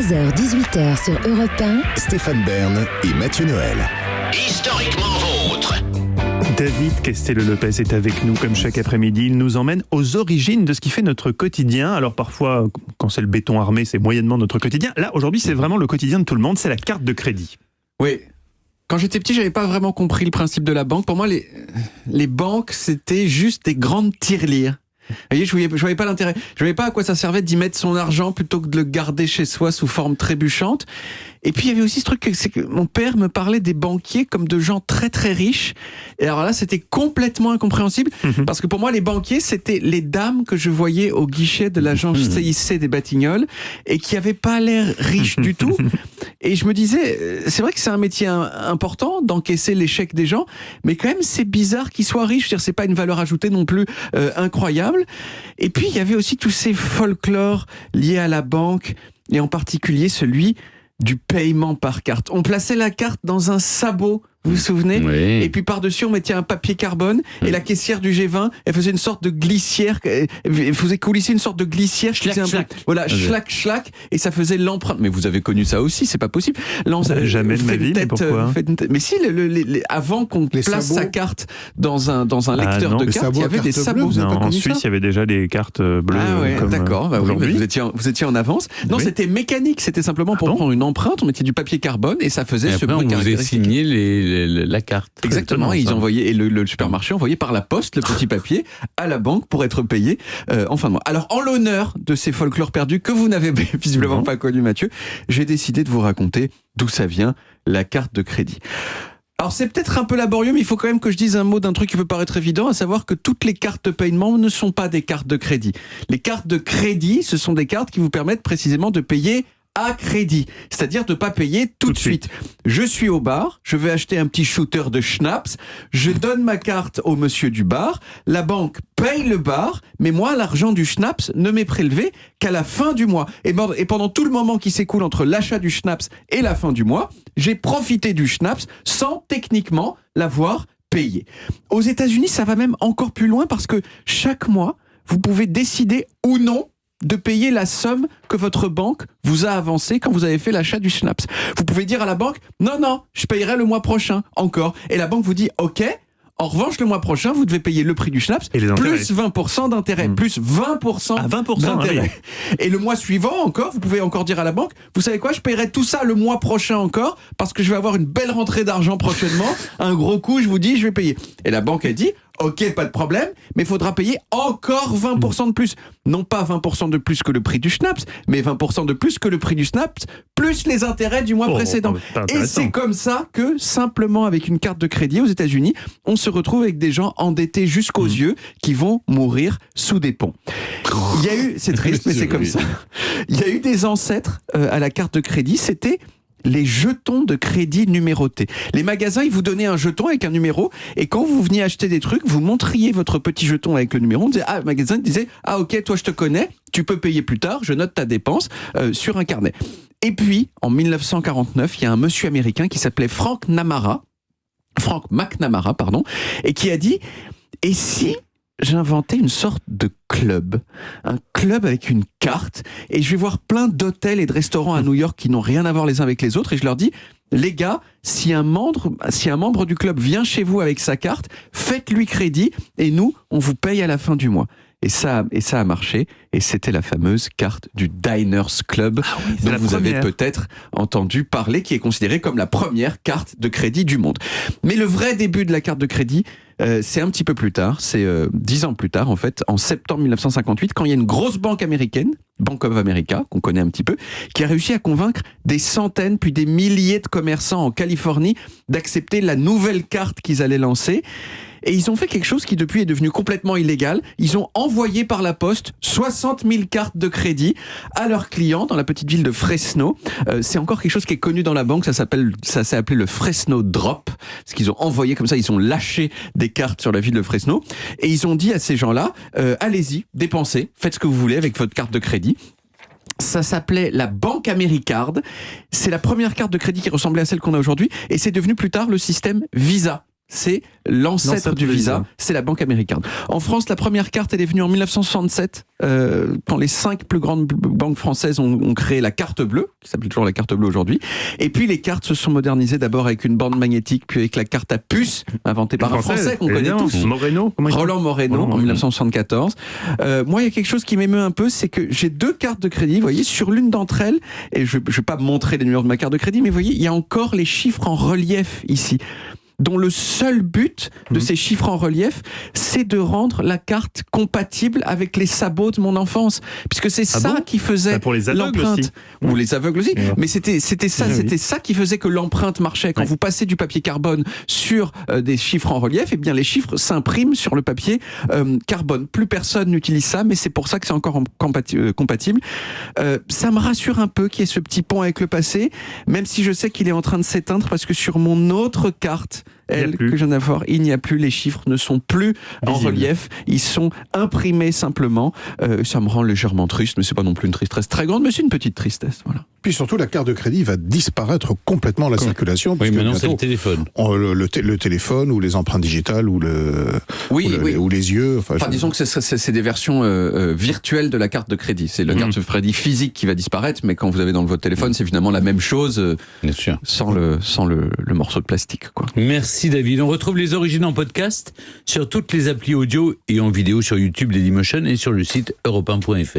16h-18h sur Europe 1. Stéphane Bern et Mathieu Noël. Historiquement vôtre. David Castello-Lopez est avec nous comme chaque après-midi. Il nous emmène aux origines de ce qui fait notre quotidien. Alors parfois, quand c'est le béton armé, c'est moyennement notre quotidien. Là, aujourd'hui, c'est vraiment le quotidien de tout le monde. C'est la carte de crédit. Oui. Quand j'étais petit, j'avais pas vraiment compris le principe de la banque. Pour moi, les banques, c'était juste des grandes tirelires. Vous voyez, je voyais pas l'intérêt. Je voyais pas à quoi ça servait d'y mettre son argent plutôt que de le garder chez soi sous forme trébuchante. Et puis il y avait aussi ce truc, c'est que mon père me parlait des banquiers comme de gens très très riches. Et alors là, c'était complètement incompréhensible parce que pour moi, les banquiers, c'était les dames que je voyais au guichet de l'agence CIC des Batignolles et qui avaient pas l'air riches du tout. Et je me disais, c'est vrai que c'est un métier important d'encaisser l'échec des gens, mais quand même c'est bizarre qu'ils soient riches. Je veux dire, c'est pas une valeur ajoutée non plus incroyable. Et puis il y avait aussi tous ces folklores liés à la banque et en particulier celui du paiement par carte. On plaçait la carte dans un sabot, vous vous souvenez ? Oui. Et puis par-dessus, on mettait un papier carbone et la caissière du G20, elle faisait une sorte de glissière, elle faisait coulisser une sorte de glissière. Voilà, schlac, et ça faisait l'empreinte. Mais vous avez connu ça aussi, c'est pas possible. Jamais de ma vie, mais pourquoi ? Mais si, avant qu'on place sa carte dans un lecteur de carte, il y avait des sabots. En Suisse, il y avait déjà des cartes bleues. Ah ouais, comme d'accord. Bah oui, aujourd'hui. vous étiez en avance. Non, Oui. c'était mécanique. C'était simplement pour prendre une empreinte. On mettait du papier carbone et ça faisait Et ce après, bruit on vous a caractéristique. signé la carte. Exactement. Et ils envoyaient, et le supermarché envoyait par la poste le petit papier à la banque pour être payé en fin de mois. Alors, en l'honneur de ces folklores perdus que vous n'avez visiblement pas connus, Mathieu, j'ai décidé de vous raconter d'où ça vient, la carte de crédit. Alors c'est peut-être un peu laborieux, mais il faut quand même que je dise un mot d'un truc qui peut paraître évident, à savoir que toutes les cartes de paiement ne sont pas des cartes de crédit. Les cartes de crédit, ce sont des cartes qui vous permettent précisément de payer à crédit, c'est-à-dire de pas payer tout de suite. Je suis au bar, je vais acheter un petit shooter de schnapps, je donne ma carte au monsieur du bar, la banque paye le bar, mais moi, l'argent du schnapps ne m'est prélevé qu'à la fin du mois. Et pendant tout le moment qui s'écoule entre l'achat du schnapps et la fin du mois, j'ai profité du schnapps sans techniquement l'avoir payé. Aux États-Unis, ça va même encore plus loin parce que chaque mois, vous pouvez décider ou non de payer la somme que votre banque vous a avancée quand vous avez fait l'achat du schnapps. Vous pouvez dire à la banque, non, je payerai le mois prochain, encore. Et la banque vous dit, ok, en revanche, le mois prochain, vous devez payer le prix du schnapps, Et les intérêts. plus 20% d'intérêt, plus 20%, 20%, d'intérêt. oui. Et le mois suivant encore, vous pouvez encore dire à la banque, vous savez quoi, je paierai tout ça le mois prochain encore, parce que je vais avoir une belle rentrée d'argent prochainement, un gros coup, je vous dis, je vais payer. Et la banque a dit, ok, pas de problème, mais il faudra payer encore 20% de plus. Non pas 20% de plus que le prix du schnapps, mais 20% de plus que le prix du schnapps, plus les intérêts du mois précédent. pas Et intéressant. c'est comme ça que, simplement avec une carte de crédit aux États-Unis, on se retrouve avec des gens endettés jusqu'aux yeux qui vont mourir sous des ponts. Il y a eu, c'est triste, mais c'est comme ça. Il y a eu des ancêtres à la carte de crédit, c'était les jetons de crédit numérotés. Les magasins, ils vous donnaient un jeton avec un numéro, et quand vous veniez acheter des trucs, vous montriez votre petit jeton avec le numéro, on disait, le magasin disait, ok, toi je te connais, tu peux payer plus tard, je note ta dépense sur un carnet. Et puis, en 1949, il y a un monsieur américain qui s'appelait Frank McNamara, et qui a dit, et si j'inventais une sorte de club, un club avec une carte, et je vais voir plein d'hôtels et de restaurants à New York qui n'ont rien à voir les uns avec les autres, et je leur dis, les gars, si un membre du club vient chez vous avec sa carte, faites-lui crédit, et nous, on vous paye à la fin du mois. Et ça a marché, et c'était la fameuse carte du Diners Club, dont vous avez peut-être entendu parler, qui est considérée comme la première carte de crédit du monde. Mais le vrai début de la carte de crédit, c'est un petit peu plus tard, c'est 10 ans plus tard en fait, en septembre 1958, quand il y a une grosse banque américaine, Bank of America, qu'on connaît un petit peu, qui a réussi à convaincre des centaines puis des milliers de commerçants en Californie d'accepter la nouvelle carte qu'ils allaient lancer. Et ils ont fait quelque chose qui depuis est devenu complètement illégal. Ils ont envoyé par la poste 60 000 cartes de crédit à leurs clients dans la petite ville de Fresno. C'est encore quelque chose qui est connu dans la banque, ça s'est appelé le Fresno Drop, parce qu'ils ont envoyé comme ça, ils ont lâché des cartes sur la ville de Fresno, et ils ont dit à ces gens-là, allez-y, dépensez, faites ce que vous voulez avec votre carte de crédit. Ça s'appelait la Bank AmeriCard. C'est la première carte de crédit qui ressemblait à celle qu'on a aujourd'hui, et c'est devenu plus tard le système Visa. c'est l'ancêtre du Visa, c'est la banque américaine. En France, la première carte, elle est venue en 1967, quand les 5 plus grandes banques françaises ont créé la carte bleue, qui s'appelle toujours la carte bleue aujourd'hui. Et puis les cartes se sont modernisées d'abord avec une bande magnétique, puis avec la carte à puce, inventée par un Français qu'on connaît tous. Roland Moreno, en 1974. Moi, il y a quelque chose qui m'émeut un peu, c'est que j'ai 2 cartes de crédit, vous voyez, sur l'une d'entre elles, et je ne vais pas montrer les numéros de ma carte de crédit, mais vous voyez, il y a encore les chiffres en relief ici, dont le seul but de ces chiffres en relief, c'est de rendre la carte compatible avec les sabots de mon enfance. Puisque c'est qui faisait pour les aveugles l'empreinte. aussi. Ou les aveugles aussi. Ouais. Mais c'était ça qui faisait que l'empreinte marchait. Quand vous passez du papier carbone sur des chiffres en relief, eh bien les chiffres s'impriment sur le papier carbone. Plus personne n'utilise ça, mais c'est pour ça que c'est encore compatible. Ça me rassure un peu qu'il y ait ce petit pont avec le passé, même si je sais qu'il est en train de s'éteindre, parce que sur mon autre carte, que je viens d'avoir, il n'y a plus, les chiffres ne sont plus en relief, ils sont imprimés simplement. Ça me rend légèrement triste, mais c'est pas non plus une tristesse très grande, mais c'est une petite tristesse, voilà. Puis surtout, la carte de crédit va disparaître complètement de la circulation. Oui, maintenant c'est le téléphone. Le téléphone ou les empreintes digitales ou ou les yeux. Enfin, disons que c'est des versions virtuelles de la carte de crédit. C'est la carte de crédit physique qui va disparaître, mais quand vous avez dans votre téléphone, c'est finalement la même chose, bien sûr, sans le morceau de plastique, quoi. Merci David. On retrouve les origines en podcast sur toutes les applis audio et en vidéo sur YouTube, Dailymotion, et sur le site europe1.fr.